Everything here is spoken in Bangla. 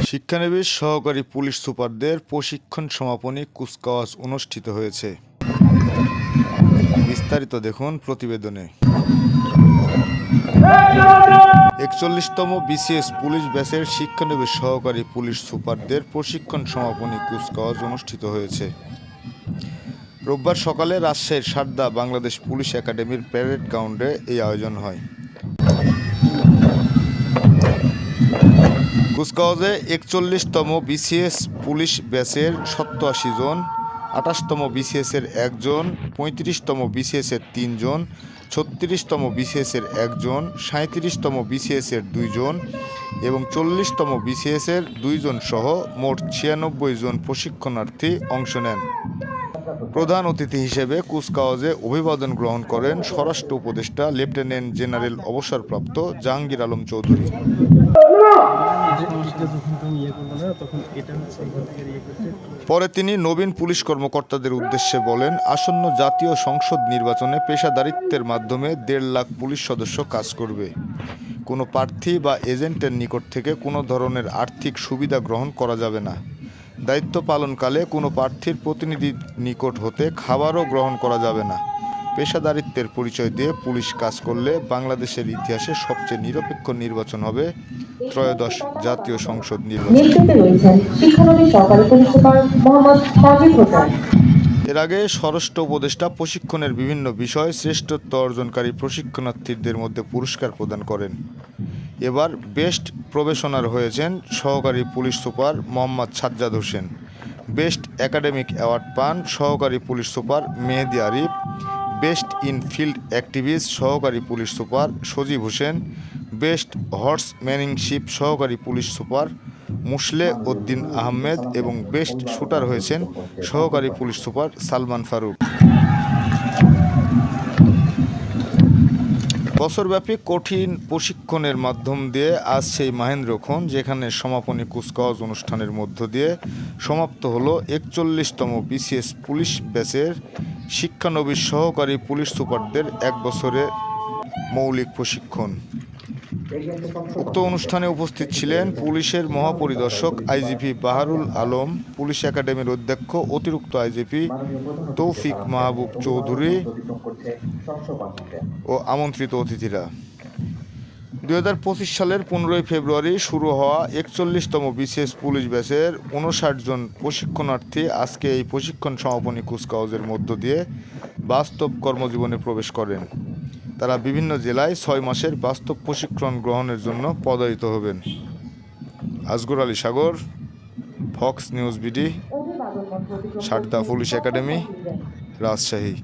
শিক্ষানবিশ সহকারী পুলিশ সুপারদের প্রশিক্ষণ সমাপনী কুচকাওয়াজ অনুষ্ঠিত হয়েছে। বিস্তারিত দেখুন প্রতিবেদনে। ৪১তম বিসিএস পুলিশ ব্যাচের শিক্ষানবিশ সহকারী পুলিশ সুপারদের প্রশিক্ষণ সমাপনী কুচকাওয়াজ অনুষ্ঠিত হয়েছে। রোববার সকালে রাজশাহীর সারদা বাংলাদেশ পুলিশ একাডেমির প্যারেড গ্রাউন্ডে এই আয়োজন হয়। কুচকাওয়াজে ৪১তম বিসিএস পুলিশ ব্যাচের ৮৭ জন, ২৮তম বিসিএসের ১ জন, ৩৫তম বিসিএসের ৩ জন, ৩৬তম বিসিএসের ১ জন, ৩৭তম বিসিএসের ২ জন এবং ৪০তম বিসিএসের ২ জন সহ মোট ৯৬ জন প্রশিক্ষণার্থী অংশ নেন। প্রধান অতিথি হিসেবে কুচকাওয়াজে অভিবাদন গ্রহণ করেন স্বরাষ্ট্র উপদেষ্টা লেফটেন্যান্ট জেনারেল অবসরপ্রাপ্ত জাহাঙ্গীর আলম চৌধুরী। পরে তিনি নবীন পুলিশ কর্মকর্তাদের উদ্দেশ্যে বলেন, আসন্ন জাতীয় সংসদ নির্বাচনে পেশাদারিত্বের মাধ্যমে ১.৫ লাখ পুলিশ সদস্য কাজ করবে। কোনো প্রার্থী বা এজেন্টের নিকট থেকে কোনো ধরনের আর্থিক সুবিধা গ্রহণ করা যাবে না। দায়িত্ব পালনকালে কোনো প্রার্থীর প্রতিনিধির নিকট হতে খাবারও গ্রহণ করা যাবে না। পেশাদারিত্বের পরিচয় দিয়ে পুলিশ কাজ করলে বাংলাদেশের ইতিহাসে সবচেয়ে নিরপেক্ষ নির্বাচন হবে ত্রয়োদশ জাতীয় সংসদ নির্বাচন। এর আগে স্বরাষ্ট্র উপদেষ্টা প্রশিক্ষণের বিভিন্ন বিষয়ে শ্রেষ্ঠত্ব অর্জনকারী প্রশিক্ষণার্থীদের মধ্যে পুরস্কার প্রদান করেন। এবার বেস্ট প্রবেশনার হয়েছেন সহকারী police super Mohammad Sajjad Hossain. Best academic award পান সহকারী police super Mehedi Arif. Best in field activist সহকারী পুলিশ সুপার সজীব হোসেন। বেস্ট হর্সম্যানশিপ সহকারী পুলিশ সুপার মুসলে উদ্দিন আহমেদ এবং বেস্ট শুটার হয়েছেন সহকারী পুলিশ সুপার সালমান ফারুক। বছরব্যাপী কঠিন প্রশিক্ষণের মাধ্যম দিয়ে আজ সেই মাহেন্দ্রক্ষণ যেখানে সমাপনী কুচকাওয়াজ অনুষ্ঠানের মধ্য দিয়ে সমাপ্ত হলো ৪১তম বিসিএস পুলিশ ব্যাচের শিক্ষানবিশ সহকারী পুলিশ সুপারদের ১ বছরের মৌলিক প্রশিক্ষণ। উক্ত অনুষ্ঠানে উপস্থিত ছিলেন পুলিশের মহাপরিদর্শক আইজিপি বাহারুল আলম, পুলিশ একাডেমির অধ্যক্ষ অতিরিক্ত আইজিপি তৌফিক মাহবুব চৌধুরী ও আমন্ত্রিত অতিথিরা। ২০২৫ সালের ১৫ই ফেব্রুয়ারি শুরু হওয়া ৪১তম বিসিএস পুলিশ ব্যাচের ৫৯ জন প্রশিক্ষণার্থী আজকে এই প্রশিক্ষণ সমাপনী কুচকাওয়াজের মধ্য দিয়ে বাস্তব কর্মজীবনে প্রবেশ করেন। তারা বিভিন্ন জেলায় ৬ মাসের বাস্তব প্রশিক্ষণ গ্রহণের জন্য পদায়িত হবেন। Asgar Ali Sagar, Fox News BD, Sarda police academy, Rajshahi.